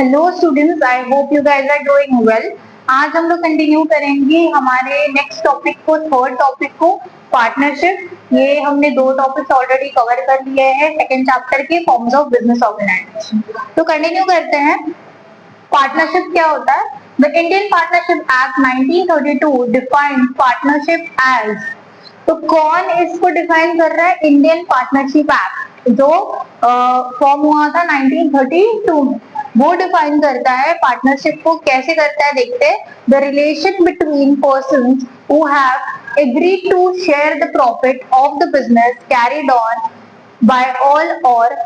Hello students, I hope you guys are doing well. आज हम लोग कंटिन्यू करेंगे हमारे नेक्स्ट टॉपिक को, थर्ड टॉपिक को, पार्टनरशिप। ये हमने दो टॉपिक्स ऑलरेडी कवर कर लिए हैं सेकंड चैप्टर के, फॉर्म्स ऑफ बिजनेस ऑर्गेनाइजेशन। तो कंटिन्यू करते हैं। पार्टनरशिप क्या होता है? The Indian partnership act 1932 defined partnership as, तो कौन इसको डिफाइन कर रहा है? इंडियन पार्टनरशिप एक्ट जो फॉर्म हुआ था 1932 में, वो डिफाइन करता है पार्टनरशिप को। कैसे करता है देखते हैं। The relation between persons who have agreed to share the profit of the business carried on by all or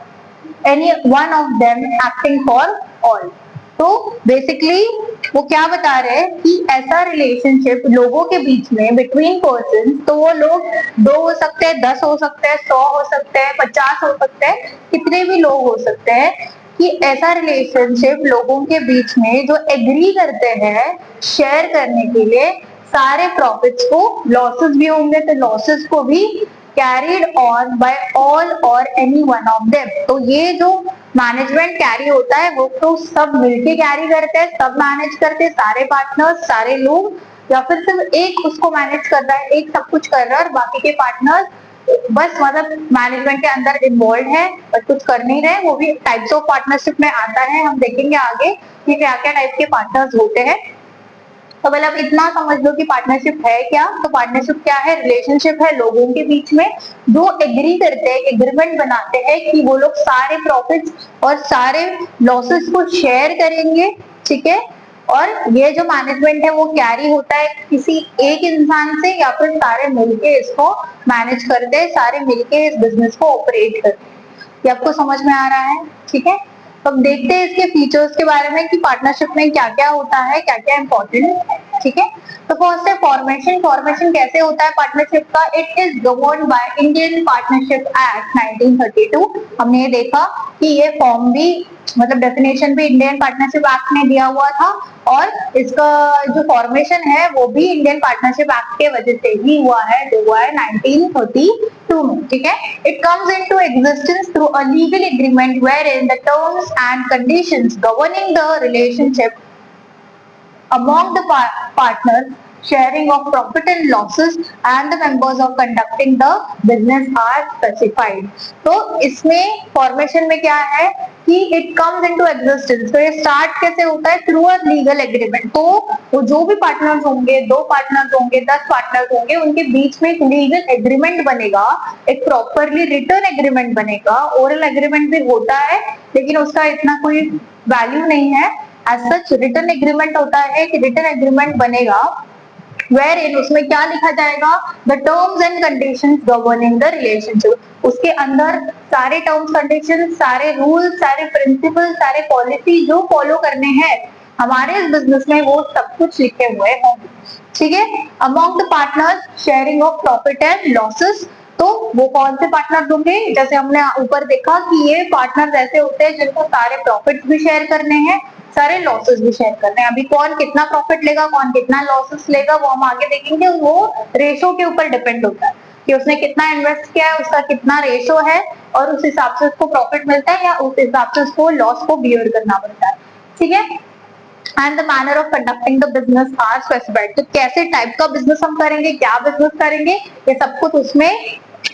any one of them acting for all. तो बेसिकली वो क्या बता रहे हैं कि ऐसा रिलेशनशिप लोगों के बीच में बिटवीन पर्सन, तो वो लोग 2 हो सकते हैं, 10 हो सकते हैं, 100 हो सकते हैं, 50 हो सकते हैं, कितने भी लोग हो सकते हैं, कि ऐसा रिलेशनशिप लोगों के बीच में जो एग्री करते हैं शेयर करने के लिए सारे प्रॉफिट्स को, लॉसेस भी होंगे तो लॉसेस को भी carried on by all or any one of them. तो ये जो मैनेजमेंट कैरी होता है वो तो सब मिलके कैरी करते हैं, सब मैनेज करते हैं, सारे पार्टनर्स, सारे लोग, या फिर सिर्फ एक उसको मैनेज कर रहा है, एक सब कुछ कर रहा है और बाकी के पार्टनर्स बस मतलब मैनेजमेंट के अंदर इन्वॉल्व है पर कुछ कर नहीं रहे। वो भी टाइप्स ऑफ पार्टनरशिप में आता है, हम देखेंगे आगे कि क्या क्या टाइप के पार्टनर्स होते हैं। तो मतलब इतना समझ लो कि पार्टनरशिप है क्या। तो पार्टनरशिप क्या है? रिलेशनशिप है लोगों के बीच में जो एग्री करते हैं, एग्रीमेंट बनाते हैं कि वो लोग सारे प्रॉफिट्स और सारे लॉसेस को शेयर करेंगे, ठीक है। और ये जो मैनेजमेंट है वो कैरी होता है किसी एक इंसान से, या फिर सारे मिलके इसको मैनेज करते हैं, सारे मिलके इस बिजनेस को ऑपरेट करते हैं। ये आपको समझ में आ रहा है? ठीक है। तो अब देखते हैं इसके फीचर्स के बारे में कि पार्टनरशिप में क्या क्या होता है, क्या क्या इंपॉर्टेंट है, ठीक है। तो फर्स्ट है फॉर्मेशन। फॉर्मेशन कैसे होता है पार्टनरशिप का? It is governed by Indian partnership act 1932। हमने ये देखा कि ये फॉर्म भी मतलब डेफिनेशन भी इंडियन पार्टनरशिप एक्ट ने दिया हुआ था, और इसका जो फॉर्मेशन है वो भी इंडियन पार्टनरशिप एक्ट के वजह से ही हुआ है, जो हुआ है 1932 में, ठीक है। It comes into existence through a legal agreement wherein the terms and conditions governing the relationship among the partners, sharing of profit and losses and the members of conducting the business are specified। तो इसमें formation में क्या है कि it comes into existence। तो ये start कैसे होता है? Through a legal agreement. तो वो जो भी पार्टनर्स होंगे, 2 पार्टनर्स होंगे, 10 पार्टनर्स होंगे, उनके बीच में एक लीगल एग्रीमेंट बनेगा, एक प्रॉपरली रिटर्न एग्रीमेंट बनेगा। ओरल एग्रीमेंट भी होता है लेकिन उसका इतना कोई वैल्यू नहीं है। एज सच रिटर्न एग्रीमेंट होता है कि रिटर्न एग्रीमेंट बनेगा wherein उसमें क्या लिखा जाएगा? The terms and conditions governing the relationship। उसके अंदर सारे टर्म्स कंडीशन, सारे रूल्स, सारे प्रिंसिपल, सारे पॉलिसी जो फॉलो करने हैं हमारे इस बिजनेस में, वो सब कुछ लिखे हुए होंगे, ठीक है। Among the partners sharing of profit and losses. तो वो कौन से पार्टनर होंगे? जैसे हमने ऊपर देखा कि ये पार्टनर्स ऐसे होते हैं जिनको सारे प्रॉफिट्स भी शेयर करने हैं, सारे लॉसेस भी शेयर करते हैं। अभी कौन कितना प्रॉफिट लेगा, कौन कितना लॉसेस लेगा, वो हम आगे देखेंगे। वो रेशो के ऊपर डिपेंड होता है कि उसने कितना इन्वेस्ट किया है, उसका कितना रेशो है, और उस हिसाब से उसको प्रॉफिट मिलता है या उस हिसाब से उसको लॉस को बियर करना पड़ता है, ठीक है। And the manner of conducting the business are specified. तो कैसे टाइप का बिजनेस हम करेंगे, क्या बिजनेस करेंगे, ये सब कुछ उसमें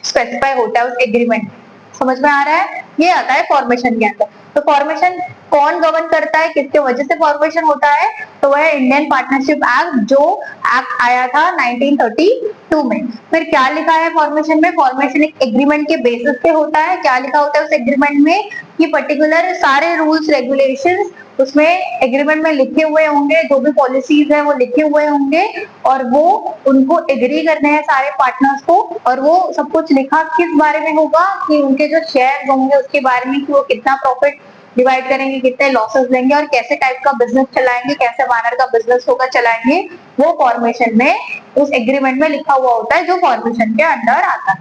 स्पेसिफाई होता है उस एग्रीमेंट। समझ में आ रहा है? ये आता है फॉर्मेशन के अंदर। तो फॉर्मेशन कौन गवर्न करता है, किसके वजह से फॉर्मेशन होता है? तो वह इंडियन पार्टनरशिप एक्ट, जो एक्ट आया था 1932 में। फिर क्या लिखा है फॉर्मेशन में? फॉर्मेशन एक एग्रीमेंट के बेसिस पे होता है। क्या लिखा होता है उस एग्रीमेंट में? कि पर्टिकुलर सारे रूल्स रेगुलेशंस उसमें एग्रीमेंट में लिखे हुए होंगे, जो भी पॉलिसीज है वो लिखे हुए होंगे, और वो उनको एग्री करने हैं सारे पार्टनर्स को। और वो सब कुछ लिखा किस बारे में होगा? कि उनके जो शेयर होंगे उसके बारे में, कि वो कितना प्रॉफिट डिवाइड करेंगे, कितने लॉसेस लेंगे, और कैसे टाइप का बिजनेस चलाएंगे, कैसे मैनर का बिजनेस होगा चलाएंगे, वो फॉर्मेशन में उस एग्रीमेंट में लिखा हुआ होता है, जो फॉर्मेशन के अंदर आता है।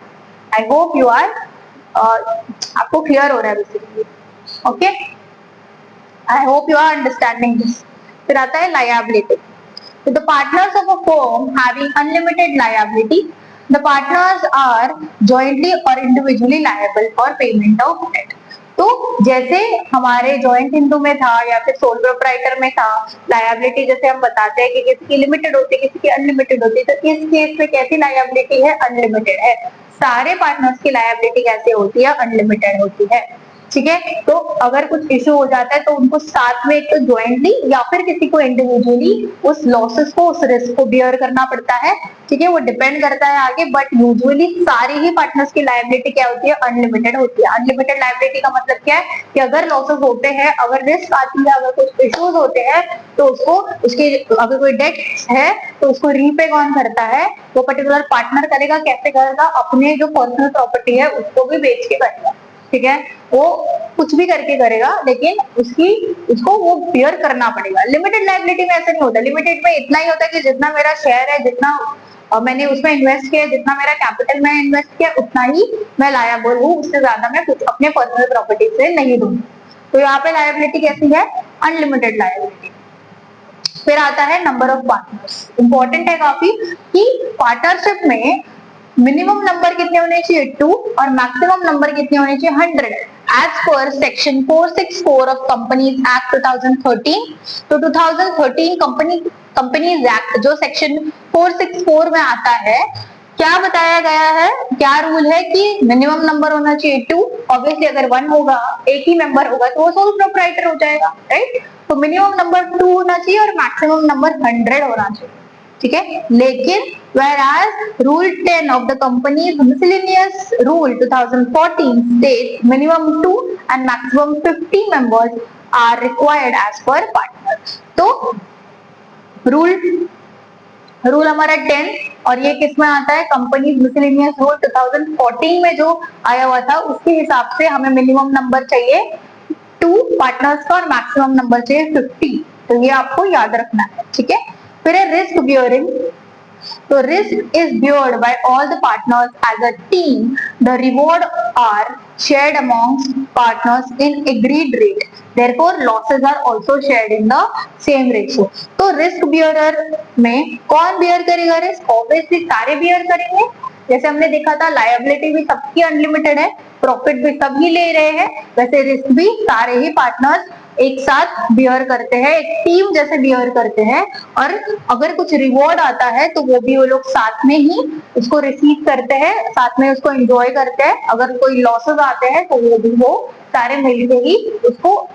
आई होप यू आर आपको क्लियर हो रहा है basically, okay. I hope you are understanding this। फिर आता है liability। So the partners of a firm having unlimited liability, the partners are jointly or individually liable for payment of debt। तो जैसे हमारे जॉइंट हिंदू में था या फिर सोल प्रोप्राइटर में था, लायबिलिटी जैसे हम बताते हैं कि किसी की लिमिटेड होती है, किसी की अनलिमिटेड होती है, तो इस केस में कैसी लायबिलिटी है? अनलिमिटेड है। सारे पार्टनर्स की लायबिलिटी कैसे होती है? अनलिमिटेड होती है। ठीक है, तो अगर कुछ इशू हो जाता है तो उनको साथ में एक तो ज्वाइंटली या फिर किसी को इंडिविजुअली उस लॉसेस को, उस रिस्क को बियर करना पड़ता है। ठीक है, वो डिपेंड करता है आगे, बट यूजुअली सारे ही पार्टनर्स की लायबिलिटी क्या होती है? अनलिमिटेड होती है। अनलिमिटेड लायबिलिटी का मतलब क्या है कि अगर लॉसेस होते हैं, अगर रिस्क आती है, अगर कुछ इश्यूज होते हैं, तो उसको उसकी अगर कोई डेट है तो उसको रीपे कौन करता है? वो पर्टिकुलर पार्टनर करेगा। कैसे करेगा? अपने जो पर्सनल प्रॉपर्टी है उसको भी बेच के करेगा। ठीक है, वो कुछ भी करके करेगा, लेकिन उसको वो बियर करना पड़ेगा। लिमिटेड लायबिलिटी में ऐसा नहीं होता। लिमिटेड में इतना ही होता है कि जितना मेरा शेयर है, जितना मैंने उसमें इन्वेस्ट किया, जितना मेरा कैपिटल मैंने इन्वेस्ट किया, उतना ही मैं लायबल हूँ, उससे ज्यादा मैं कुछ अपने पर्सनल प्रॉपर्टी से नहीं दूंगी। तो यहाँ पे लायबिलिटी कैसी है? Unlimited liability. फिर आता है नंबर ऑफ पार्टनर्स। इंपॉर्टेंट है काफी कि पार्टनरशिप में मिनिमम नंबर कितने होने चाहिए? 2 और मैक्सिमम नंबर कितने होने चाहिए? 100 as per section 464 of companies act 2013। तो 2013 कंपनीज एक्ट जो सेक्शन 464 में आता है, क्या बताया गया है? क्या रूल है कि मिनिमम नंबर होना चाहिए 2। ऑब्वियसली अगर 1 होगा, एक ही मेंबर होगा, तो वो सोल प्रोप्राइटर हो जाएगा, राइट। तो मिनिमम नंबर 2 होना चाहिए और मैक्सिमम नंबर 100 होना चाहिए। ठीक है, लेकिन whereas rule 10 of the company's miscellaneous rule 2014 states minimum 2 and maximum 50 members are required as per partner। तो रूल हमारा 10 और ये किस में आता है? कंपनी मिसलेनियस रूल 2014 में जो आया हुआ था, उसके हिसाब से हमें मिनिमम नंबर चाहिए 2 पार्टनर्स का और मैक्सिमम नंबर चाहिए 50। तो ये आपको याद रखना है। ठीक है, फिर है रिस्क बियरिंग। तो risk is beared by all the partners as a team. The reward are shared amongst partners in agreed rate. Therefore, losses are also shared in the same ratio. तो risk bearer में कौन bear करेगा risk? Obviously सारे bear करेंगे। जैसे हमने देखा था, लायबिलिटी भी सबकी अनलिमिटेड है, प्रॉफिट भी सभी ले रहे हैं, वैसे रिस्क भी सारे ही पार्टनर्स एक साथ बियर करते हैं, एक टीम जैसे बियर करते हैं। और अगर कुछ रिवॉर्ड आता है तो वो भी वो लोग साथ में ही उसको रिसीव करते हैं, साथ में उसको एंजॉय करते हैं। अगर कोई लॉसेस आते हैं तो वो भी वो सारे मिलके ही उसको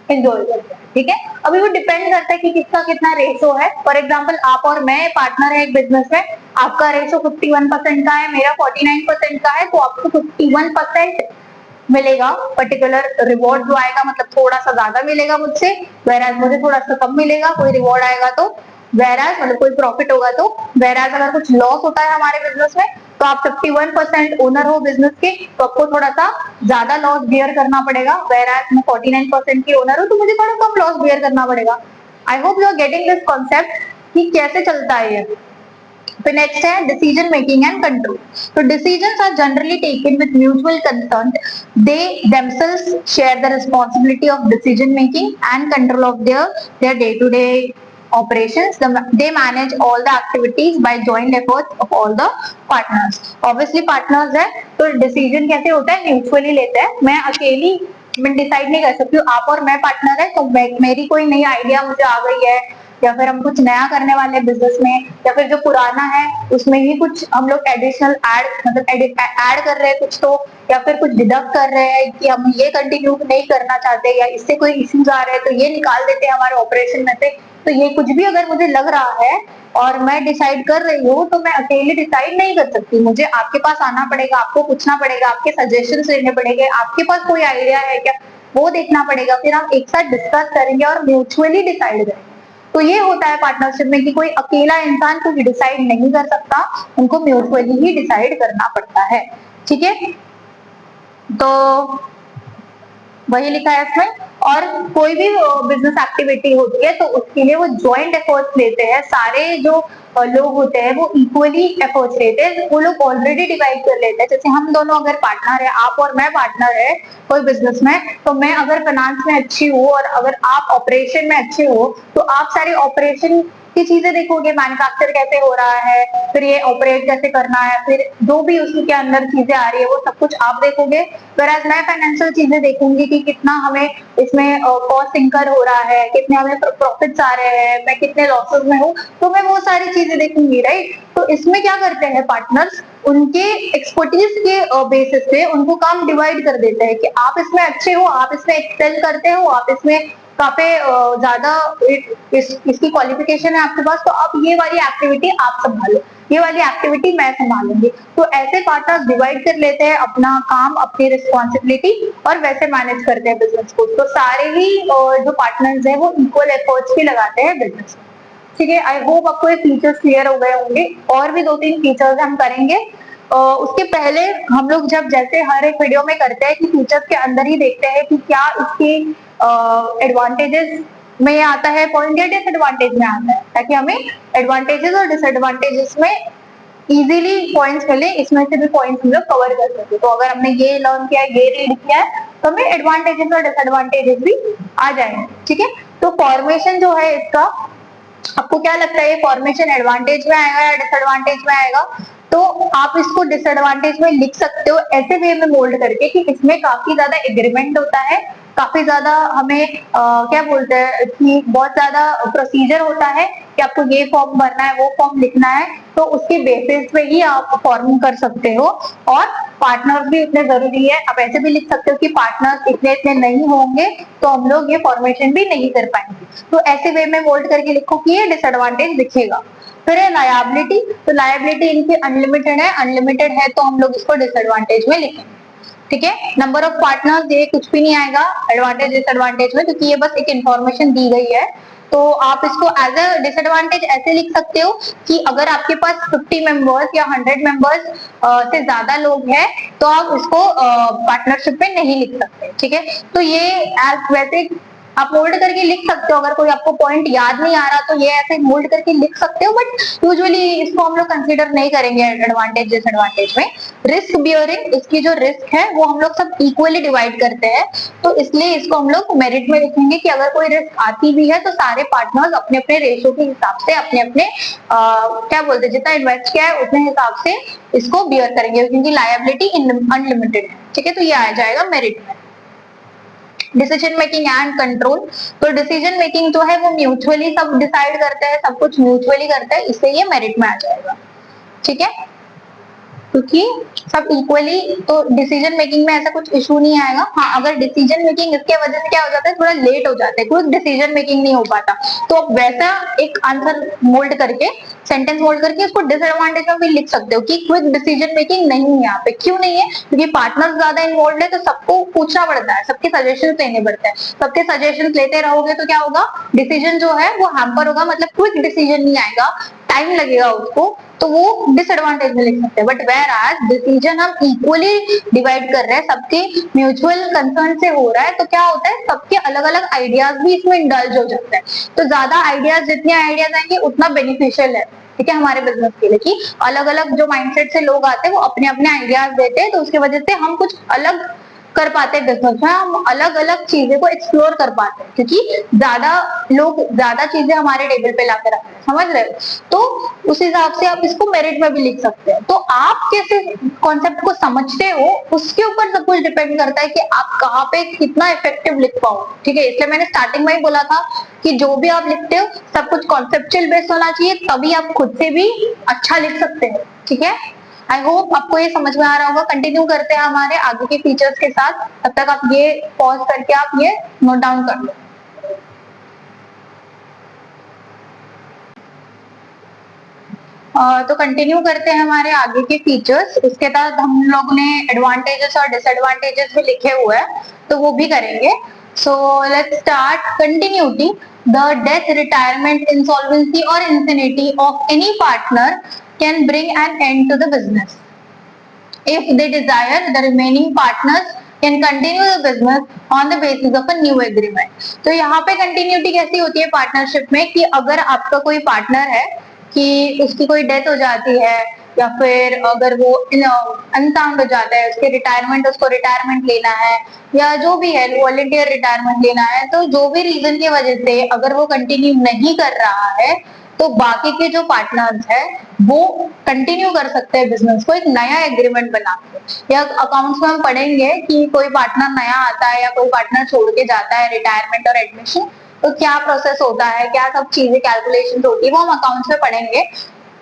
एंजॉय करते हैं। ठीक है, अभी वो डिपेंड करता है कि किसका कितना रेशो है। फॉर एग्जाम्पल, आप और मैं पार्टनर है एक बिजनेस में, आपका रेशो 51% का है, मेरा 49% का है, तो आपको 51% मिलेगा पर्टिकुलर रिवॉर्ड जो आएगा, मतलब थोड़ा सा ज्यादा मिलेगा मुझसे, वेराज मुझे थोड़ा सा कम मिलेगा। कोई रिवॉर्ड आएगा तो वेराज मतलब कोई प्रॉफिट होगा तो, वेराज अगर कुछ लॉस होता है हमारे बिजनेस में तो आप 51% ओनर हो बिजनेस के, तो आपको थोड़ा सा ज्यादा लॉस बियर करना पड़ेगा। वेराज मैं 49% की ओनर हूँ तो मुझे थोड़ा कम लॉस बियर करना पड़ेगा। I hope you are getting this concept कि कैसे चलता है ये। तो नेक्स्ट है डिसीजन मेकिंग एंड कंट्रोल। तो decisions are generally taken with mutual concern. They themselves share the responsibility of decision making and control of their day to day operations. They manage all the activities by joint efforts of all the partners. Obviously partners है तो decision कैसे होता है? Mutually लेते हैं। मैं अकेली मैं डिसाइड नहीं कर सकती हूँ। आप और मैं पार्टनर है तो मेरी कोई नई आइडिया मुझे आ गई है, या फिर हम कुछ नया करने वाले बिजनेस में, या फिर जो पुराना है उसमें ही कुछ हम लोग एडिशनल ऐड कर रहे हैं कुछ, तो या फिर कुछ डिडक्ट कर रहे हैं कि हम ये कंटिन्यू नहीं करना चाहते, या इससे कोई इश्यूज आ रहे हैं तो ये निकाल देते हैं हमारे ऑपरेशन में से। तो ये कुछ भी अगर मुझे लग रहा है और मैं डिसाइड कर रही हूँ तो मैं अकेले डिसाइड नहीं कर सकती, मुझे आपके पास आना पड़ेगा, आपको पूछना पड़ेगा, आपके सजेशंस लेने पड़ेंगे, आपके पास कोई आइडिया है क्या वो देखना पड़ेगा, फिर हम एक साथ डिस्कस करेंगे और म्यूचुअली डिसाइड करेंगे। तो ये होता है पार्टनरशिप में कि कोई अकेला इंसान कुछ डिसाइड नहीं कर सकता, उनको म्यूचुअली ही डिसाइड करना पड़ता है। ठीक है, तो वही लिखा है इसमें। और कोई भी बिजनेस एक्टिविटी होती है तो उसके लिए वो ज्वाइंट एफर्ट्स लेते हैं। सारे जो लोग होते हैं वो इक्वली एफर्ट्स लेते हैं, वो लोग ऑलरेडी डिवाइड कर लेते हैं। जैसे हम दोनों अगर पार्टनर है, आप और मैं पार्टनर है कोई बिजनेस में, तो मैं अगर फाइनेंस में अच्छी हूँ और अगर आप ऑपरेशन में अच्छे हो तो आप सारे ऑपरेशन की चीजें देखोगे, मैन्युफैक्चर कैसे हो रहा है, फिर ये ऑपरेट कैसे करना है, फिर जो भी उसके अंदर चीजें आ रही है वो सब कुछ आप देखोगे। whereas मैं फाइनेंशियल चीजें देखूंगी कि कितना हमें इसमें कॉस्ट इंकर हो रहा है, कितने हमें प्रॉफिट्स आ रहे हैं, मैं कितने लॉसेस में हूँ, तो मैं वो सारी चीजें देखूंगी, राइट। तो इसमें क्या करते हैं पार्टनर्स, उनके एक्सपर्टीज के बेसिस पे उनको काम डिवाइड कर देते हैं कि आप इसमें अच्छे हो, आप इसमें एक्सेल करते हो, आप इसमें काफी ज्यादा इसकी क्वालिफिकेशन है आपके पास, तो आप ये वाली एक्टिविटी आप संभालो, ये वाली एक्टिविटी मैं संभालूंगी। तो ऐसे पार्टनर्स डिवाइड कर लेते हैं अपना काम, अपनी रिस्पॉन्सिबिलिटी, और वैसे मैनेज करते हैं बिजनेस को। तो सारे ही जो पार्टनर्स हैं वो इक्वल एफर्ट्स भी लगाते हैं बिजनेस में। ठीक है, आई होप आपको ये फीचर्स क्लियर हो गए होंगे। और भी 2-3 फीचर्स हम करेंगे। उसके पहले हम लोग जब जैसे हर एक वीडियो में करते हैं कि फीचर्स के अंदर ही देखते हैं कि क्या इसके एडवांटेजेस में आता है पॉइंट या डिसएडवांटेज में आता है, ताकि हमें एडवांटेजेस और डिसएडवांटेजेस में इजीली पॉइंट्स मिले, इसमें से भी पॉइंट्स हम लोग कवर कर सके। तो अगर हमने ये लर्न किया, ये रीड किया है, तो हमें एडवांटेजेस और डिसएडवांटेजेस भी आ जाएंगे। ठीक है, तो फॉर्मेशन जो है इसका, आपको क्या लगता है ये फॉर्मेशन एडवांटेज में आएगा या डिसएडवांटेज में आएगा? तो आप इसको डिसएडवांटेज में लिख सकते हो ऐसे वे में मोल्ड करके कि इसमें काफी ज्यादा एग्रीमेंट होता है, काफी ज्यादा हमें क्या बोलते हैं कि बहुत ज्यादा प्रोसीजर होता है कि आपको ये फॉर्म भरना है, वो फॉर्म लिखना है, तो उसके बेसिस पे ही आप फॉर्म कर सकते हो। और पार्टनर्स भी इतने जरूरी है, आप ऐसे भी लिख सकते हो कि पार्टनर्स इतने इतने नहीं होंगे तो हम लोग ये फॉर्मेशन भी नहीं कर पाएंगे। तो ऐसे वे में मोल्ड करके लिखो कि ये डिसएडवांटेज दिखेगा। फिर है लायबिलिटी, तो लायबिलिटी इनकी अनलिमिटेड है, अनलिमिटेड है तो हम लोग इसको डिसएडवांटेज में लिखेंगे। ठीक है, नंबर ऑफ पार्टनर्स ये कुछ भी नहीं आएगा एडवांटेज डिसएडवांटेज में, क्योंकि ये बस एक इंफॉर्मेशन दी गई है। तो आप इसको एज अ डिसएडवांटेज ऐसे लिख सकते हो कि अगर आपके पास 50 मेंबर्स या 100 मेंबर्स से ज्यादा लोग हैं तो आप इसको पार्टनरशिप में नहीं लिख सकते। ठीक है, तो ये एज वैसे आप मोल्ड करके लिख सकते हो, अगर कोई आपको पॉइंट याद नहीं आ रहा तो ये ऐसे मोल्ड करके लिख सकते हो, बट यूजुअली इसको हम लोग कंसीडर नहीं करेंगे एडवांटेज डिसएडवांटेज में। रिस्क बियरिंग, इसकी जो रिस्क है वो हम लोग सब इक्वली डिवाइड करते हैं, तो इसलिए इसको हम लोग मेरिट में लिखेंगे कि अगर कोई रिस्क आती भी है तो सारे पार्टनर्स अपने अपने रेशियो के हिसाब से अपने अपने क्या बोलते हैं जितना इन्वेस्ट किया है उतने हिसाब से इसको बियर करेंगे, क्योंकि लायबिलिटी अनलिमिटेड है। ठीक है, तो ये आ जाएगा मेरिट में। डिसीजन मेकिंग एंड कंट्रोल, तो डिसीजन मेकिंग जो है वो म्यूचुअली सब डिसाइड करते हैं, सब कुछ म्यूचुअली करते हैं, इससे ये मेरिट में आ जाएगा। ठीक है, क्योंकि सब इक्वली, तो डिसीजन मेकिंग में ऐसा कुछ इशू नहीं आएगा। हाँ, अगर डिसीजन मेकिंग इसके वजह से क्या हो जाता है, थोड़ा लेट हो जाता है, क्विक डिसीजन मेकिंग नहीं हो पाता, तो आप वैसा एक आंसर मोल्ड करके, सेंटेंस मोल्ड करके उसको डिसएडवांटेज में भी लिख सकते हो कि क्विक डिसीजन मेकिंग नहीं है यहाँ पे। क्यों नहीं है? क्योंकि पार्टनर ज्यादा इन्वॉल्व है, तो सबको पूछना पड़ता है, सबके सजेशन लेने पड़ते हैं। सबके सजेशन लेते रहोगे तो क्या होगा, डिसीजन जो है वो हैम्पर होगा, मतलब क्विक डिसीजन नहीं आएगा, टाइम लगेगा उसको, तो वो डिसएडवांटेज में लिख सकते हैं। बट वेयर एज डिसीजन हम इक्वली डिवाइड कर रहे हैं, सबके म्यूचुअल कंसर्न से हो रहा है, तो क्या होता है सबके अलग अलग आइडियाज भी इसमें इंडल्ज हो जाते हैं। तो ज्यादा आइडियाज, जितने आइडियाज आएंगे उतना बेनिफिशियल है। ठीक है, हमारे बिजनेस के लिए कि अलग अलग जो माइंडसेट से लोग आते हैं वो अपने अपने आइडियाज देते हैं, तो उसकी वजह से हम कुछ अलग कर पाते हैं बिजनेस में, हम अलग अलग चीजें को एक्सप्लोर कर पाते हैं, क्योंकि ज्यादा लोग ज्यादा चीजें हमारे टेबल पे लाकर रखते हैं, समझ रहे हो? तो उस हिसाब से आप इसको मेरिट में भी लिख सकते हैं। तो आप कैसे कॉन्सेप्ट को समझते हो उसके ऊपर सब कुछ डिपेंड करता है कि आप कहाँ पे कितना इफेक्टिव लिख पाओ। ठीक है, इसलिए मैंने स्टार्टिंग में ही बोला था कि जो भी आप लिखते हो सब कुछ कॉन्सेप्चुअल बेस्ड होना चाहिए, तभी आप खुद से भी अच्छा लिख सकते हैं। ठीक है, आई होप आपको ये समझ में आ रहा होगा। कंटिन्यू करते हैं हमारे आगे के फीचर्स के साथ, तब तक आप ये पॉज करके आप ये नोट डाउन कर लो। तो कंटिन्यू करते हैं हमारे आगे के फीचर्स। उसके बाद हम लोग ने एडवांटेजेस और डिसएडवांटेजेस भी लिखे हुए हैं, तो वो भी करेंगे। So let's start. Continuity, the death, retirement, insolvency or infinity of any partner can bring an end to the business. If they desire, the remaining partners can continue the business on the basis of a new agreement. तो यहाँ पे continuity कैसी होती है partnership में कि अगर आपका कोई पार्टनर है कि उसकी कोई डेथ हो जाती है या फिर अगर वो अनसाउंड हो जाता है, उसके रिटायरमेंट, उसको रिटायरमेंट लेना है या जो भी है वॉलंटियर रिटायरमेंट लेना है, तो जो भी रीजन की वजह से अगर वो कंटिन्यू नहीं कर रहा है तो बाकी के जो पार्टनर्स है वो कंटिन्यू कर सकते हैं बिजनेस को एक नया एग्रीमेंट बना के। या अकाउंट्स में हम पढ़ेंगे कि कोई पार्टनर नया आता है या कोई पार्टनर छोड़ के जाता है, रिटायरमेंट और एडमिशन, तो क्या प्रोसेस होता है, क्या सब चीजें कैलकुलेशन होती है, वो हम अकाउंट्स में पढ़ेंगे।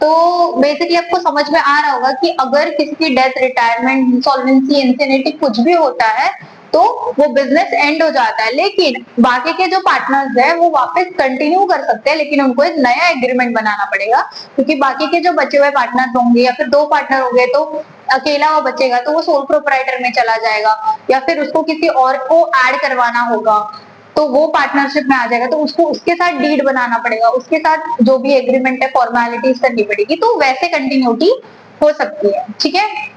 तो बेसिकली आपको समझ में आ रहा होगा कि अगर किसी की डेथ, रिटायरमेंट, इंसॉल्वेंसी, इंसेनिटी कुछ भी होता है तो वो बिजनेस एंड हो जाता है, लेकिन बाकी के जो पार्टनर्स है वो वापस कंटिन्यू कर सकते हैं, लेकिन उनको एक नया एग्रीमेंट बनाना पड़ेगा, क्योंकि बाकी के जो बचे हुए पार्टनर होंगे या फिर 2 पार्टनर होंगे तो अकेला वो बचेगा तो वो सोल प्रोप्राइटर में चला जाएगा, या फिर उसको किसी और को ऐड करवाना होगा तो वो पार्टनरशिप में आ जाएगा, तो उसको उसके साथ डीड बनाना पड़ेगा, उसके साथ जो भी एग्रीमेंट है फॉर्मेलिटीज करनी पड़ेगी, तो वैसे कंटिन्यूटी हो सकती है। ठीक है।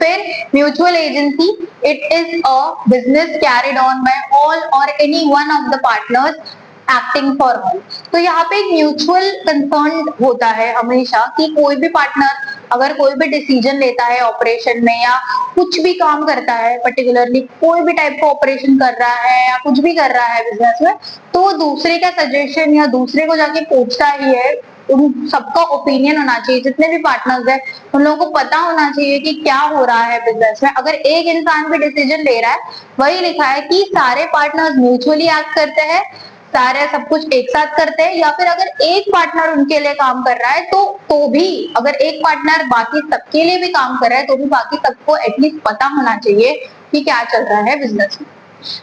फिर mutual agency, it is a business carried on by all or any one of the partners acting for all. तो यहाँ पे एक म्यूचुअल कंसर्न होता है हमेशा कि कोई भी पार्टनर अगर कोई भी डिसीजन लेता है ऑपरेशन में या कुछ भी काम करता है, पर्टिकुलरली कोई भी टाइप का ऑपरेशन कर रहा है या कुछ भी कर रहा है बिजनेस में, तो दूसरे का सजेशन या दूसरे को जाके पूछता ही है, उन सबका ओपिनियन होना चाहिए, जितने भी पार्टनर्स है उन लोगों को पता होना चाहिए कि क्या हो रहा है बिजनेस में। अगर एक इंसान भी डिसीजन ले रहा है, वही लिखा है कि सारे पार्टनर्स म्यूचुअली एक्ट करते हैं, सारे सब कुछ एक साथ करते हैं, या फिर अगर एक पार्टनर उनके लिए काम कर रहा है तो भी अगर एक पार्टनर बाकी सबके लिए भी काम कर रहा है तो भी बाकी सबको एटलीस्ट पता होना चाहिए कि क्या चल रहा है बिजनेस में।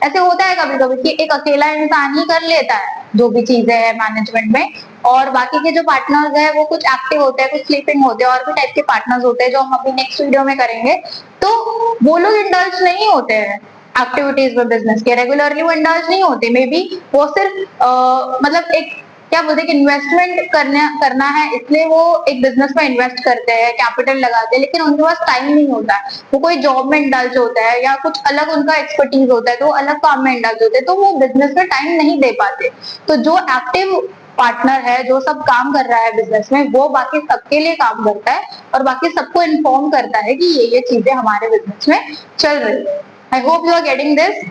ऐसे होता है कभी कभी कि एक अकेला इंसान ही कर लेता है जो भी चीजें है मैनेजमेंट में, और बाकी के जो पार्टनर्स है वो कुछ एक्टिव होते हैं, कुछ स्लीपिंग होते हैं, और भी टाइप के पार्टनर्स होते हैं जो हम अभी नेक्स्ट वीडियो में करेंगे। तो वो लोग इंडल्ज नहीं होते हैं एक्टिविटीज में बिजनेस के, रेगुलरली वो इंडल्ज नहीं होते, मे बी वो सिर्फ मतलब एक क्या बोलते हैं कि इन्वेस्टमेंट करना है इसलिए वो एक बिजनेस में इन्वेस्ट करते हैं, कैपिटल लगाते हैं, लेकिन उनके पास टाइम नहीं होता है, वो कोई जॉब में इंडल्ज होता है या कुछ अलग उनका एक्सपर्टीज होता है तो वो अलग काम में इंडल्ज होते हैं, तो वो बिजनेस में टाइम नहीं दे पाते। तो जो एक्टिव पार्टनर है, जो सब काम कर रहा है बिजनेस में, वो बाकी सबके लिए काम करता है और बाकी सबको इन्फॉर्म करता है कि ये चीजें हमारे बिजनेस में चल रही है। I hope you are getting this.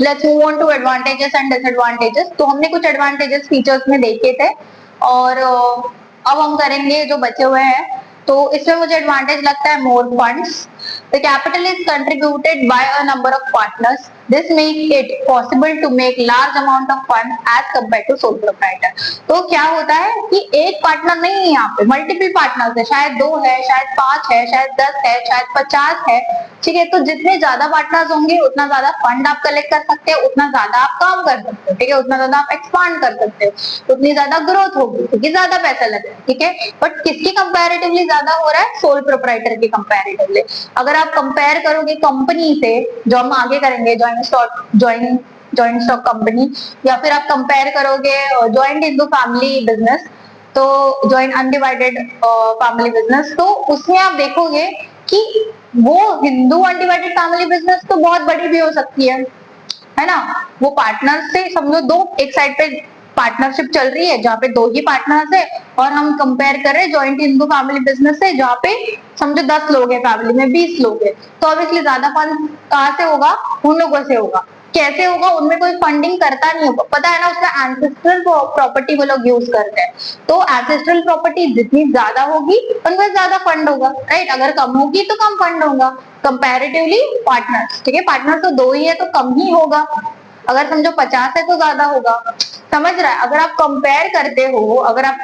Let's move on to advantages and disadvantages. तो हमने कुछ एडवांटेजेस फीचर्स में देखे थे और अब हम करेंगे जो बचे हुए हैं। तो इसमें मुझे एडवांटेज लगता है मोर funds. The capital is contributed by a number of partners. This makes it possible to make large amount of funds as compared to sole proprietor. तो क्या होता है कि एक पार्टनर नहीं है यहाँ पे, मल्टीपल पार्टनर्स है, शायद 2 है, शायद 5 है, शायद 10 है, शायद 50 है। ठीक है, तो जितने ज्यादा पार्टनर्स होंगे उतना ज्यादा फंड आप कलेक्ट कर सकते हैं, उतना ज्यादा आप काम कर सकते हो। ठीक है, उतना ज्यादा आप एक्सपांड कर सकते हो, उतनी ज्यादा ग्रोथ होगी क्योंकि ज्यादा पैसा लगेगा। ठीक है, बट किसकी कंपैरेटिवली ज्यादा हो रहा है? सोल प्रोप्राइटर की कंपैरेटिवली। अगर आप कंपेयर करोगे कंपनी से, जो हम आगे करेंगे, जॉइंट स्टॉक कंपनी, या फिर आप कंपेयर करोगे जॉइंट हिंदू फैमिली बिजनेस, तो जॉइंट अनडिवाइडेड फैमिली बिजनेस, तो उसमें आप देखोगे कि वो हिंदू अनडिवाइडेड फैमिली बिजनेस तो बहुत बड़ी भी हो सकती है ना। वो पार्टनर से समझो दो, एक साइड पे पार्टनरशिप चल रही है जहाँ पे 2 ही पार्टनर्स है, और हम कंपेयर कर रहे हैं जॉइंट हिंदू फैमिली बिजनेस से जहाँ पे समझो 10 लोग हैं, फैमिली में 20 लोग हैं, तो ऑब्वियसली ज्यादा फंड कहाँ से होगा? उन लोगों से होगा। कैसे होगा? उनमें कोई फंडिंग करता नहीं होगा, पता है ना, उसका एंसेस्ट्रल प्रॉपर्टी वो लोग यूज करते हैं, तो एंसेस्ट्रल प्रॉपर्टी जितनी ज्यादा होगी उनमें ज्यादा फंड होगा, राइट। अगर कम होगी तो कम फंड होगा कंपैरेटिवली पार्टनर्स। ठीक है, पार्टनर तो 2 ही है तो कम ही होगा, अगर समझो 50 है तो ज्यादा होगा। समझ रहा है? अगर आप कंपेयर करते हो, अगर आप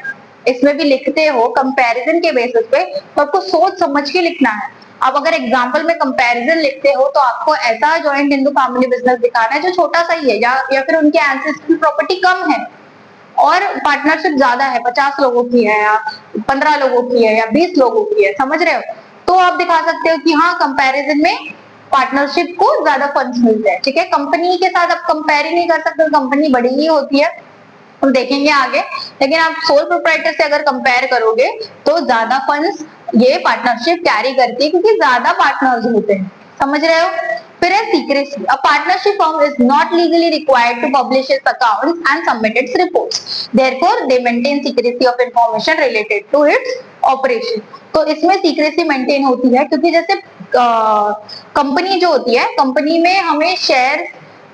इसमें भी लिखते हो कंपैरिजन के बेसिस पे, तो आपको सोच समझ के लिखना है। आप अगर एग्जांपल में कंपैरिजन लिखते हो तो आपको ऐसा जॉइंट हिंदू फैमिली बिजनेस दिखाना है जो छोटा सा ही है, या फिर उनके एंसेस्ट्रल प्रॉपर्टी कम है और पार्टनरशिप ज्यादा है, 50 लोगों की है या 15 लोगों की है या 20 लोगों की है, समझ रहे हो? तो आप दिखा सकते हो कि हाँ, कंपैरिजन में पार्टनरशिप को ज्यादा फंड्स मिलते हैं। ठीक है, कंपनी के साथ आप कंपेयर ही नहीं कर सकते, कंपनी बड़ी ही होती है, हम देखेंगे आगे, लेकिन आप सोल प्रोप्राइटर से अगर कंपेयर करोगे तो ज्यादा फंड्स ये पार्टनरशिप कैरी करती है क्योंकि ज्यादा पार्टनर्स होते हैं, समझ रहे हो? फिर है secrecy. A partnership firm is not legally required to publish its accounts and submit its reports, therefore they maintain secrecy of information related to its operation. तो इसमें सीक्रेसी मेंटेन होती है क्योंकि जैसे कंपनी जो होती है, कंपनी में हमें शेयर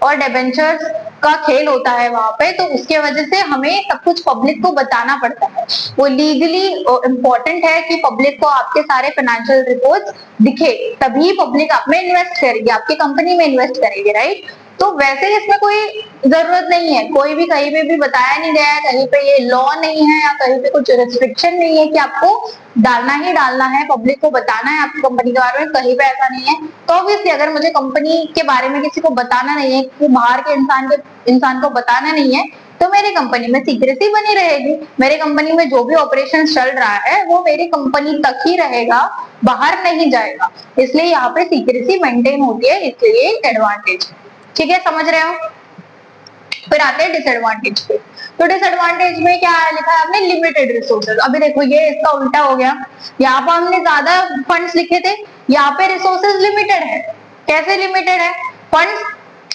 और डिबेंचर्स का खेल होता है वहां पे, तो उसके वजह से हमें सब कुछ पब्लिक को बताना पड़ता है। वो लीगली इम्पोर्टेंट है कि पब्लिक को आपके सारे फाइनेंशियल रिपोर्ट्स दिखे, तभी पब्लिक आप में इन्वेस्ट करेगी, आपकी कंपनी में इन्वेस्ट करेगी, राइट। तो वैसे इसमें कोई जरूरत नहीं है, कोई भी कहीं पे भी बताया नहीं गया है, कहीं पे ये लॉ नहीं है या कहीं पे कुछ रिस्ट्रिक्शन नहीं है कि आपको डालना ही डालना है, पब्लिक को बताना है आपकी कंपनी के बारे में, कहीं पे ऐसा नहीं है। तो ऑब्वियसली अगर मुझे कंपनी के बारे में किसी को बताना नहीं है, कि बाहर के इंसान को बताना नहीं है, तो मेरी कंपनी में सीक्रेसी बनी रहेगी। मेरी कंपनी में जो भी ऑपरेशन चल रहा है वो मेरी कंपनी तक ही रहेगा, बाहर नहीं जाएगा, इसलिए यहाँ पे सीक्रेसी मेंटेन होती है, इसलिए एडवांटेज। ठीक है, समझ रहे हो। फिर आते हैं डिसएडवांटेज पे। तो डिसएडवांटेज में क्या लिखा है आपने, लिमिटेड रिसोर्सेज। अभी देखो ये इसका उल्टा हो गया, यहाँ पर हमने ज्यादा फंड्स लिखे थे, यहाँ पे रिसोर्सेज लिमिटेड है। कैसे लिमिटेड है, फंड्स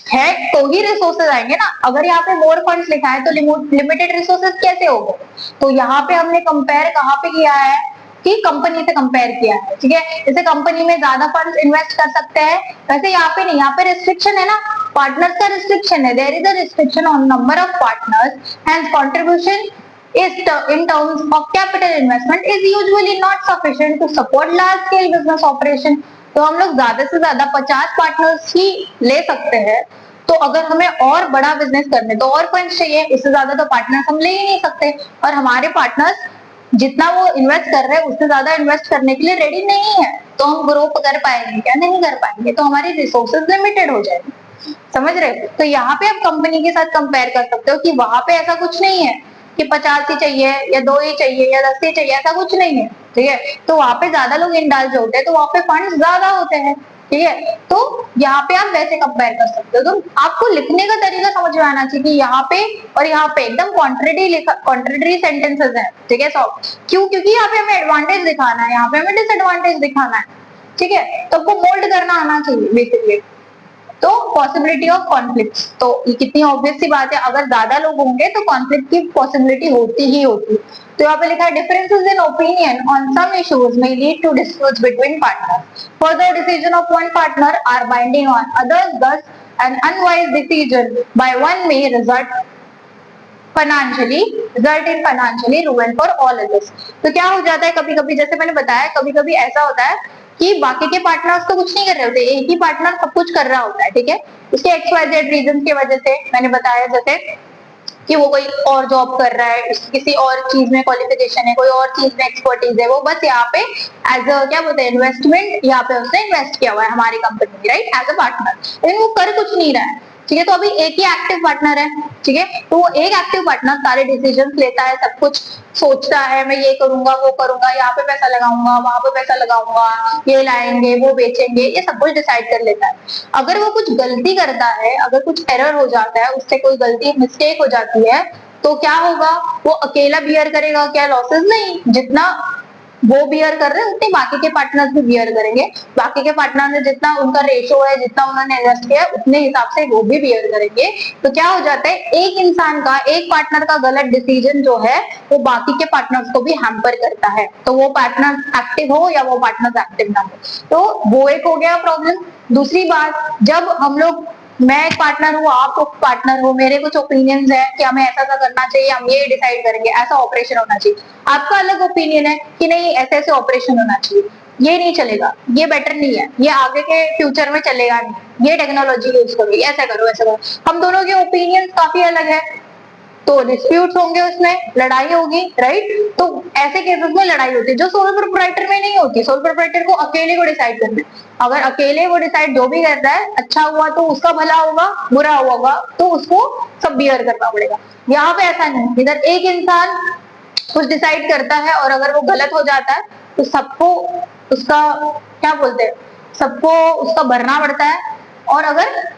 है तो ही रिसोर्सेज आएंगे ना, अगर यहाँ पे मोर फंड्स लिखा है तो लिमिटेड रिसोर्सेज कैसे होगा। तो यहाँ पे हमने कंपेयर कहाँ पे किया है कि कंपनी से कंपेयर किया है, ठीक है। जैसे कंपनी में ज्यादा फंड्स इन्वेस्ट कर सकते हैं, वैसे यहाँ पे नहीं, यहाँ पे रिस्ट्रिक्शन है ना, पार्टनर्स का रिस्ट्रिक्शन है, there is a restriction on number of partners, hence contribution is in terms of capital investment is usually not sufficient to support large scale business operation। तो हम लोग ज्यादा से ज्यादा 50 पार्टनर्स ही ले सकते हैं। तो अगर हमें और बड़ा बिजनेस करने तो और फंड्स चाहिए, इससे ज्यादा तो पार्टनर्स हम ले ही नहीं सकते, और हमारे पार्टनर्स जितना वो इन्वेस्ट कर रहे हैं उससे ज्यादा इन्वेस्ट करने के लिए रेडी नहीं है, तो हम ग्रो कर पाएंगे क्या, नहीं कर पाएंगे, तो हमारी रिसोर्सेज लिमिटेड हो जाएगी। समझ रहे हो। तो यहाँ पे आप कंपनी के साथ कंपेयर कर सकते हो कि वहां पे ऐसा कुछ नहीं है कि 50 ही चाहिए या 2 ही चाहिए या 10 ही चाहिए, ऐसा कुछ नहीं है, ठीक है। तो वहां पे ज्यादा लोग इंडल्ज होते हैं, तो वहां पे फंड्स ज्यादा होते हैं, ठीक है। तो यहाँ पे आप वैसे कंपेयर कर सकते हो। तो आपको लिखने का तरीका समझ में आना चाहिए कि यहाँ पे और यहाँ पे एकदम कॉन्ट्रेडरी सेंटेंसेस हैं, ठीक है। क्यों, क्योंकि यहाँ पे हमें एडवांटेज दिखाना है, यहाँ पे हमें डिसएडवांटेज दिखाना है, ठीक है। तो आपको मोल्ड करना आना चाहिए बेसिकली। तो पॉसिबिलिटी ऑफ कॉन्फ्लिक्ट, तो ये कितनी ऑब्वियस सी बात है, अगर ज्यादा लोग होंगे तो कॉन्फ्लिक्ट की पॉसिबिलिटी होती ही होती। तो यहाँ पे लिखा है differences in opinion on some issues may lead to disputes between partners. Further decision of one partner are binding on others, thus an unwise decision by one may result in financially ruin for all others। तो क्या हो जाता है कभी कभी, जैसे मैंने बताया, कभी कभी ऐसा होता है कि बाकी के पार्टनर्स तो कुछ नहीं कर रहे होते, एक ही पार्टनर सब कुछ कर रहा होता है, ठीक है। उसके XYZ रीजन की वजह से, मैंने बताया जैसे कि वो कोई और जॉब कर रहा है, किसी और चीज में क्वालिफिकेशन है, कोई और चीज में एक्सपर्टीज है, वो बस यहाँ पे एज अ क्या बोलते हैं इन्वेस्टमेंट, यहाँ पे उसने इन्वेस्ट किया हुआ है हमारी कंपनी में, राइट, एज अ पार्टनर, लेकिन वो कर कुछ नहीं रहा है, ठीक है। तो अभी एक ही एक्टिव पार्टनर है, ठीक है। तो वो एक एक्टिव पार्टनर सारे डिसीजन लेता है, सब कुछ सोचता है, मैं ये करूंगा वो करूंगा, यहाँ पे पैसा लगाऊंगा वहां पे पैसा लगाऊंगा, ये लाएंगे वो बेचेंगे, ये सब कुछ डिसाइड कर लेता है। अगर वो कुछ गलती करता है, अगर कुछ एरर हो जाता है, उससे कोई गलती मिस्टेक हो जाती है, तो क्या होगा, वो अकेला बियर करेगा क्या लॉसेस, नहीं, जितना वो बियर कर रहे हैं उतने बाकी के पार्टनर्स भी बियर करेंगे, बाकी के पार्टनर ने जितना उनका रेशो है, जितना उन्होंने इन्वेस्ट किया है, उतने हिसाब से वो भी बियर करेंगे। तो क्या हो जाता है, एक इंसान का, एक पार्टनर का गलत डिसीजन जो है वो बाकी के पार्टनर्स को भी हैम्पर करता है, तो वो पार्टनर एक्टिव हो या वो पार्टनर एक्टिव ना हो, तो वो एक हो गया प्रॉब्लम। दूसरी बात, जब हम लोग, मैं एक पार्टनर हूँ, आप पार्टनर हो, मेरे कुछ ओपिनियंस है कि हमें ऐसा करना चाहिए, हम ये डिसाइड करेंगे, ऐसा ऑपरेशन होना चाहिए, आपका अलग ओपिनियन है कि नहीं ऐसे ऐसे ऑपरेशन होना चाहिए, ये नहीं चलेगा, ये बेटर नहीं है, ये आगे के फ्यूचर में चलेगा नहीं, ये टेक्नोलॉजी यूज करो, ऐसा करो ऐसा करो, हम दोनों के ओपिनियंस काफी अलग है, तो डिस्प्यूट्स होंगे, उसमें लड़ाई होगी, राइट। तो ऐसे केसेस में लड़ाई होती है जो सोल प्रोप्राइटर में नहीं होती, सोल प्रोप्राइटर को अकेले को डिसाइड करना है, अगर अकेले वो डिसाइड जो भी करता है, अच्छा हुआ तो उसका भला होगा, बुरा होगा तो उसको सब बियर करना पड़ेगा। यहाँ पे ऐसा नहीं, इधर एक इंसान कुछ डिसाइड करता है और अगर वो गलत हो जाता है तो सबको उसका क्या बोलते हैं, सबको उसका भरना पड़ता है, और अगर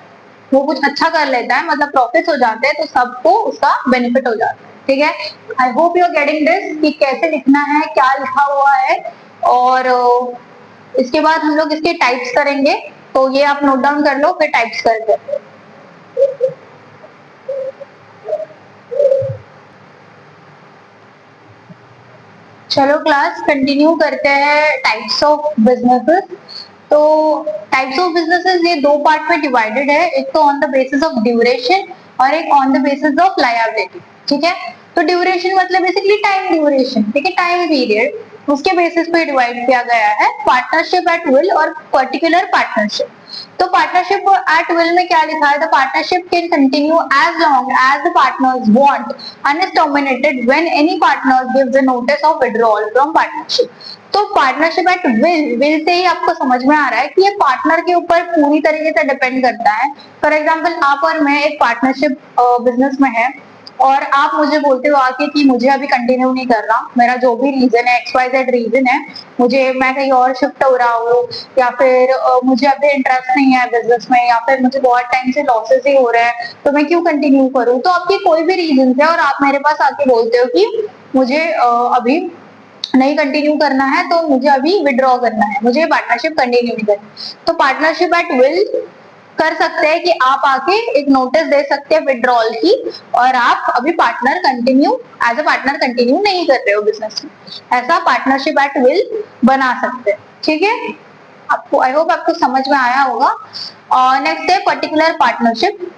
वो कुछ अच्छा कर लेता है, मतलब प्रॉफिट हो जाते हैं, तो सबको उसका बेनिफिट हो जाता है, ठीक है। I hope you are getting this कि कैसे लिखना है, क्या लिखा हुआ है, और इसके बाद हम लोग इसके टाइप्स करेंगे, तो ये आप नोट डाउन कर लो, फिर टाइप्स करते हैं। चलो क्लास कंटिन्यू करते हैं टाइप्स ऑफ बिजनेसेस। तो टाइप्स ऑफ बिजनेसेस ये दो पार्ट में डिवाइडेड है, एक तो on the basis of duration और एक on the basis of liability. ठीक है, तो ड्यूरेशन मतलब बेसिकली टाइम ड्यूरेशन, ठीक है, टाइम पीरियड, उसके बेसिस पे डिवाइड किया गया है पार्टनरशिप एट विल और पर्टिकुलर पार्टनरशिप। तो पार्टनरशिप एट विल में क्या लिखा है, the partnership can continue as long as the partners want and is terminated when any partner gives a notice of withdrawal from partnership. तो partnership at will से ही आपको समझ में आ रहा है कि ये पार्टनर के ऊपर पूरी तरीके से डिपेंड करता है। फॉर एग्जाम्पल आप और मैं एक पार्टनरशिप बिजनेस में है और आप मुझे बोलते हो आके कि मुझे अभी कंटिन्यू नहीं कर रहा, मेरा जो भी रीजन है, XYZ रीजन है, मैं कहीं और शिफ्ट हो रहा हूँ, या फिर मुझे अभी इंटरेस्ट नहीं है बिजनेस में, या फिर मुझे बहुत टाइम से लॉसेस ही हो रहे हैं, तो मैं क्यों कंटिन्यू करूँ। तो आपके कोई भी रीजन है और आप मेरे पास आके बोलते हो कि मुझे अभी नहीं कंटिन्यू करना है, तो मुझे अभी विड्रॉ करना है, मुझे पार्टनरशिप कंटिन्यू नहीं करनी। तो पार्टनरशिप एट विल कर सकते हैं कि आप आके एक नोटिस दे सकते हैं विड्रॉल की, और आप अभी partner continue as a partner continue नहीं कर रहे हो बिजनेस में, ऐसा पार्टनरशिप एट विल बना सकते हैं। ठीक है, आपको आई होप आपको समझ में आया होगा। और नेक्स्ट है particular partnership.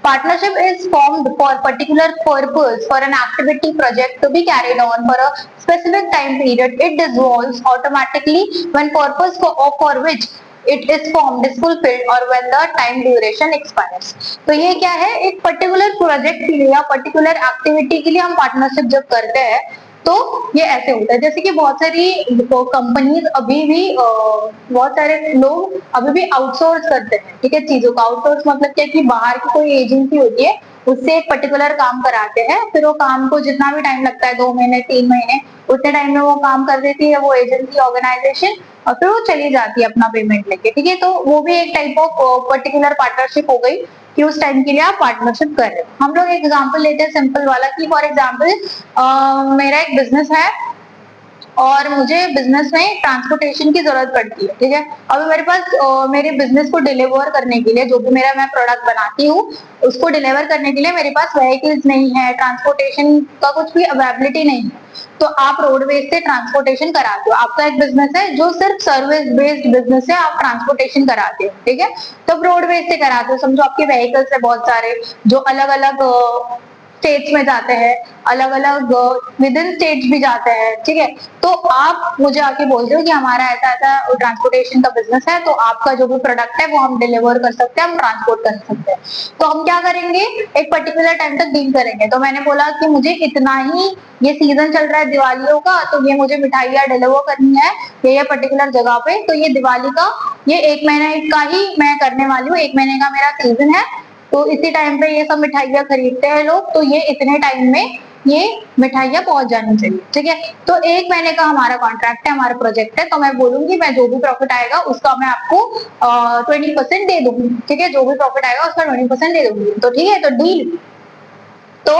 Partnership is formed for particular purpose for an activity project to be carried on for a specific time period. It dissolves automatically when purpose for which it is formed is fulfilled or when the time duration expires. तो ये क्या है, एक particular project के लिए या particular activity के लिए हम पार्टनरशिप जब करते हैं तो ये ऐसे होता है। जैसे कि बहुत सारी कंपनीज अभी भी बहुत सारे लोग अभी भी आउटसोर्स करते हैं, ठीक है, चीजों का। आउटसोर्स मतलब क्या कि बाहर की कोई एजेंसी होती है, उससे एक पर्टिकुलर काम कराते हैं, फिर वो काम को जितना भी टाइम लगता है, 2 महीने 3 महीने, उतने टाइम में वो काम कर देती है वो एजेंसी ऑर्गेनाइजेशन, और फिर वो चली जाती है अपना पेमेंट लेके। ठीक है, तो वो भी एक टाइप ऑफ पर्टिकुलर पार्टनरशिप हो गई कि उस टाइम के लिए आप पार्टनरशिप कर रहे हो। हम लोग एग्जांपल लेते हैं सिंपल वाला कि फॉर एग्जांपल मेरा एक बिजनेस है और मुझे बिजनेस में ट्रांसपोर्टेशन की जरूरत पड़ती है। ठीक है, अभी मेरे पास मेरे बिजनेस को डिलीवर करने के लिए, जो भी मैं प्रोडक्ट बनाती हूँ उसको डिलीवर करने के लिए मेरे पास व्हीकल्स नहीं है, ट्रांसपोर्टेशन का कुछ भी अवेलेबिलिटी नहीं है, तो आप रोडवेज से ट्रांसपोर्टेशन कराते हो। आपका एक बिजनेस है जो सिर्फ सर्विस बेस्ड बिजनेस है, आप ट्रांसपोर्टेशन कराते हो। ठीक है, तो रोडवेज से कराते हो, समझो आपके व्हीकल्स है बहुत सारे जो अलग अलग स्टेट्स में जाते हैं, अलग अलग विद इन स्टेट्स भी जाते हैं। ठीक है, तो आप मुझे आके बोलते हो कि हमारा ऐसा ऐसा ट्रांसपोर्टेशन का बिजनेस है, तो आपका जो भी प्रोडक्ट है वो हम डिलीवर कर सकते हैं, हम ट्रांसपोर्ट कर सकते हैं। तो हम क्या करेंगे, एक पर्टिकुलर टाइम तक डील करेंगे। तो मैंने बोला कि मुझे इतना ही, ये सीजन चल रहा है दिवालियों का, तो ये मुझे मिठाइयाँ डिलीवर करनी है ये पर्टिकुलर जगह पे, तो ये दिवाली का ये 1 महीने का ही मैं करने वाली हूँ, 1 महीने का मेरा सीजन है, तो इसी टाइम पे ये सब मिठाइयाँ खरीदते हैं लोग, तो ये इतने टाइम में ये मिठाइयाँ पहुंच जानी चाहिए। ठीक है, तो 1 महीने का हमारा कॉन्ट्रैक्ट है, हमारा प्रोजेक्ट है, तो मैं बोलूंगी मैं जो भी प्रॉफिट आएगा उसका मैं आपको 20% दे दूंगी। ठीक है, जो भी प्रॉफिट आएगा उसका 20% दे दूंगी। तो ठीक है, तो डील, तो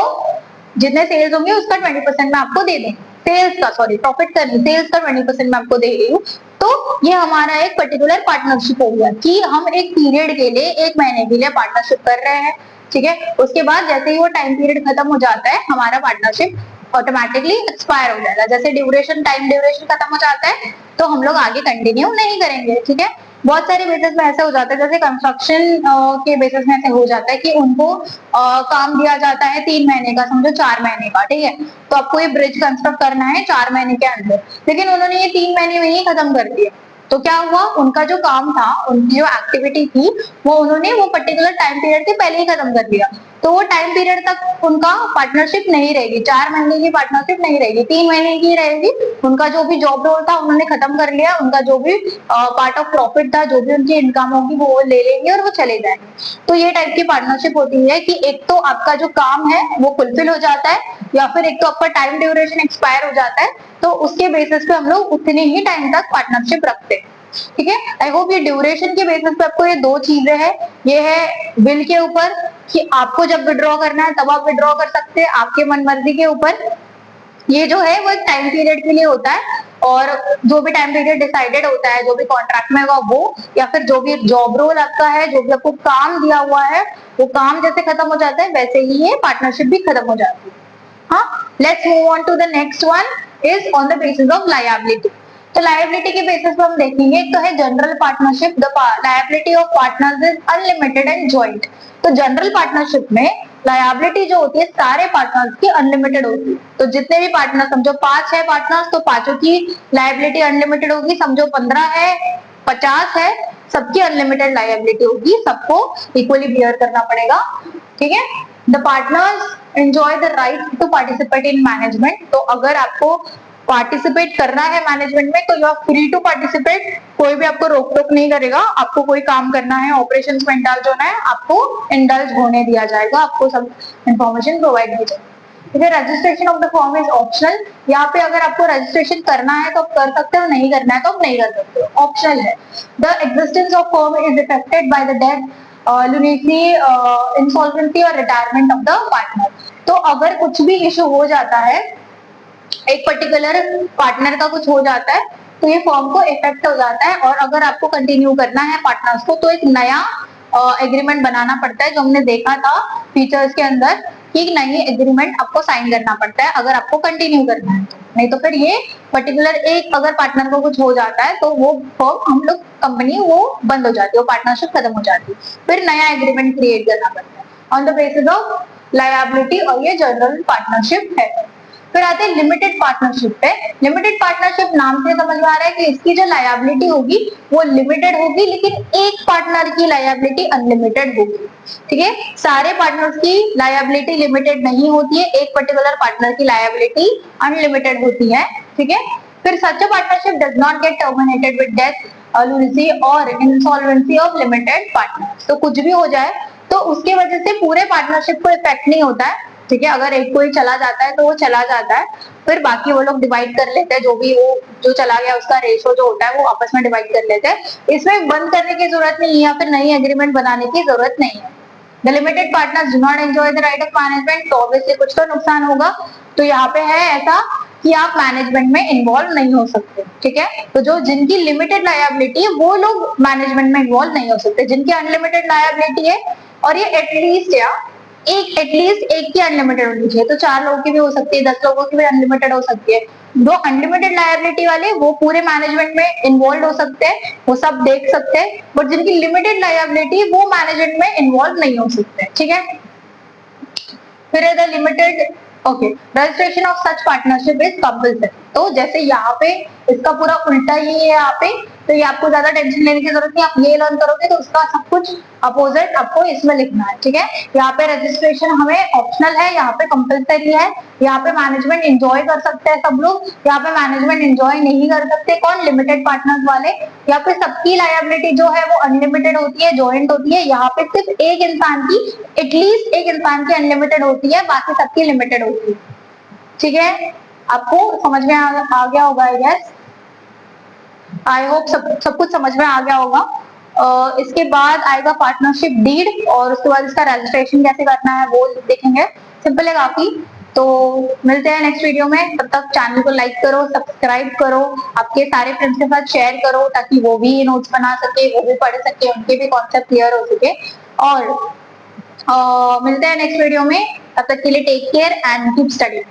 जितने सेल्स होंगे उसका 20% मैं आपको दे दूंगी, सेल्स का, सॉरी प्रॉफिट का नहीं, सेल्स का 20% मैं आपको दे रही हूँ। तो ये हमारा एक पर्टिकुलर पार्टनरशिप हो गया कि हम एक पीरियड के लिए, 1 महीने के लिए पार्टनरशिप कर रहे हैं। ठीक है, उसके बाद जैसे ही वो टाइम पीरियड खत्म हो जाता है हमारा पार्टनरशिप ऑटोमेटिकली एक्सपायर हो जाएगा। जैसे टाइम ड्यूरेशन खत्म हो जाता है तो हम लोग आगे कंटिन्यू नहीं करेंगे। ठीक है, बहुत सारे बेसिस में ऐसा हो जाता है, जैसे कंस्ट्रक्शन के बेसिस में ऐसे हो जाता है कि उनको काम दिया जाता है 3 महीने का, समझो 4 महीने का। ठीक है, तो आपको ये ब्रिज कंस्ट्रक्ट करना है 4 महीने के अंदर, लेकिन उन्होंने ये 3 महीने में ही खत्म कर दिया। तो क्या हुआ, उनका जो काम था, उनकी जो एक्टिविटी थी, वो उन्होंने वो पर्टिकुलर टाइम पीरियड से पहले ही खत्म कर दिया। तो वो टाइम पीरियड तक उनका पार्टनरशिप नहीं रहेगी, 4 महीने की पार्टनरशिप नहीं रहेगी, 3 महीने की रहेगी। उनका जो भी जॉब रोल था उन्होंने खत्म कर लिया, उनका जो भी पार्ट ऑफ प्रॉफिट था, जो भी उनकी इनकम होगी वो ले लेंगे और वो चले जाएंगे। तो ये टाइप की पार्टनरशिप होती है कि एक तो आपका जो काम है वो फुलफिल हो जाता है, या फिर एक तो आपका टाइम ड्यूरेशन एक्सपायर हो जाता है, तो उसके बेसिस पे हम लोग उतने ही टाइम तक पार्टनरशिप रखते हैं। ठीक है, आई होप ये ड्यूरेशन के बेसिस पे आपको ये 2 चीजें हैं, ये है बिल के ऊपर कि आपको जब विड्रॉ करना है तब आप विड्रॉ कर सकते हैं आपके मन मर्जी के ऊपर, ये जो है वो एक टाइम पीरियड के लिए होता है, और जो भी टाइम पीरियड डिसाइडेड होता है, जो भी कॉन्ट्रैक्ट में होगा वो, या फिर जो भी जॉब रोल आपका है, जो भी आपको काम दिया हुआ है, वो काम जैसे खत्म हो जाता है वैसे ही ये पार्टनरशिप भी खत्म हो जाती है। हाँ, let's move on to the next one is on the basis of liability. तो लायबिलिटी के बेसिस पे हम देखेंगे, एक तो है general partnership, the liability of partners is unlimited and joint. तो जनरल पार्टनरशिप में लायबिलिटी जो होती है सारे पार्टनर्स की अनलिमिटेड होती है। तो जितने भी पार्टनर, समझो 5 है पार्टनर्स, तो पांचों की लायबिलिटी अनलिमिटेड होगी। समझो 15 है, 50 है, सबकी अनलिमिटेड लायबिलिटी होगी, सबको इक्वली बियर करना पड़ेगा। ठीक है। The partners enjoy the right to participate in management. तो अगर आपको पार्टिसिपेट करना है मैनेजमेंट में तो you are free to participate, कोई भी आपको रोक टोक नहीं करेगा। आपको कोई काम करना है, ऑपरेशंस में इंडल्ज होना है, आपको इंडल्ज होने दिया जाएगा, आपको सब इंफॉर्मेशन प्रोवाइड की जाएगी। Registration of the form is optional. यहाँ पे अगर आपको रजिस्ट्रेशन करना है तो आप कर सकते हो, नहीं करना है तो आप नहीं कर सकते हो, ऑप्शनल है। The existence of form is affected by the death, lunacy, insolvency or retirement of the partner. तो अगर कुछ भी इशू हो जाता है, एक पर्टिकुलर पार्टनर का कुछ हो जाता है, तो ये फॉर्म को इफेक्ट हो जाता है। और अगर आपको कंटिन्यू करना है पार्टनर्स को तो एक नया एग्रीमेंट बनाना पड़ता है, जो हमने देखा था फीचर्स के अंदर कि नई एग्रीमेंट आपको साइन करना पड़ता है अगर आपको कंटिन्यू करना है। नहीं तो फिर ये पर्टिकुलर एक अगर पार्टनर को कुछ हो जाता है तो वो फॉर्म हम लोग कंपनी वो बंद हो जाती है, वो पार्टनरशिप खत्म हो जाती है, फिर नया एग्रीमेंट क्रिएट करना पड़ता है on the basis of liability. और ये जनरल पार्टनरशिप है। फिर आते हैं लिमिटेड पार्टनरशिप पे। लिमिटेड पार्टनरशिप नाम से समझ में आ रहा है कि इसकी जो लायबिलिटी होगी वो लिमिटेड होगी, लेकिन एक पार्टनर की लायबिलिटी अनलिमिटेड होगी। ठीक है। सारे पार्टनर्स की लायबिलिटी लिमिटेड नहीं होती है, एक पर्टिकुलर पार्टनर की लायबिलिटी अनलिमिटेड होती है। ठीक है। फिर such a partnership does not get terminated with death, lunacy or insolvency of limited partners. तो कुछ भी हो जाए तो उसके वजह से पूरे पार्टनरशिप को इफेक्ट नहीं होता है। ठीक है। अगर एक कोई चला जाता है तो वो चला जाता है, फिर बाकी वो लोग डिवाइड कर लेते हैं, जो भी वो जो चला गया उसका रेशो जो होता है वो आपस में डिवाइड कर लेते हैं। इसमें बंद करने की जरूरत नहीं है या फिर नई एग्रीमेंट बनाने की जरूरत नहीं है। The limited partners do not enjoy the right of management. तो ऑब्वियसली कुछ तो नुकसान होगा। तो यहाँ पे है ऐसा कि आप मैनेजमेंट में इन्वॉल्व नहीं हो सकते। ठीक है। तो जो जिनकी लिमिटेड लायबिलिटी है वो लोग मैनेजमेंट में इन्वॉल्व नहीं हो सकते। जिनकी अनलिमिटेड लायबिलिटी है, और ये एटलीस्ट एटलीस्ट एक की अनलिमिटेड होनी चाहिए, तो 4 लोगों की भी हो सकती है, 10 लोगों की भी अनलिमिटेड हो सकती है। जो अनलिमिटेड लायबिलिटी वाले वो पूरे मैनेजमेंट में इन्वॉल्व हो सकते हैं, वो सब देख सकते हैं, बट जिनकी लिमिटेड लायबिलिटी वो मैनेजमेंट में इन्वॉल्व नहीं हो सकते। ठीक है। फिर the limited registration of such partnership is compulsory. तो जैसे यहाँ पे इसका पूरा उल्टा ही है यहाँ पे, तो ये आपको ज्यादा टेंशन लेने की जरूरत नहीं, आप ये लर्न करोगे तो उसका सब कुछ अपोजिट आपको इसमें लिखना है। ठीक है। यहाँ पे रजिस्ट्रेशन हमें ऑप्शनल है, यहाँ पे कंपल्सरी है। यहाँ पे मैनेजमेंट एंजॉय कर सकते हैं सब लोग, यहाँ पे मैनेजमेंट एंजॉय नहीं कर सकते। कौन? लिमिटेड पार्टनर्स वाले। यहाँ पे सबकी लायबिलिटी जो है वो अनलिमिटेड होती है, जॉइंट होती है। यहाँ पे सिर्फ एक इंसान की, एटलीस्ट एक इंसान की अनलिमिटेड होती है, बाकी सबकी लिमिटेड होती है। ठीक है। आपको समझ में आ गया होगा आई गेस, आई होप सब कुछ समझ में आ गया होगा। इसके बाद आएगा पार्टनरशिप डीड, और उसके बाद इसका रजिस्ट्रेशन कैसे करना है वो देखेंगे। सिंपल है काफी। तो मिलते हैं नेक्स्ट वीडियो में, तब तक चैनल को लाइक करो, सब्सक्राइब करो, आपके सारे फ्रेंड्स के साथ शेयर करो ताकि वो भी नोट्स बना सके, वो भी पढ़ सके, उनके भी कॉन्सेप्ट क्लियर हो सके। और मिलते हैं नेक्स्ट वीडियो में, तब तक के लिए take care and keep study.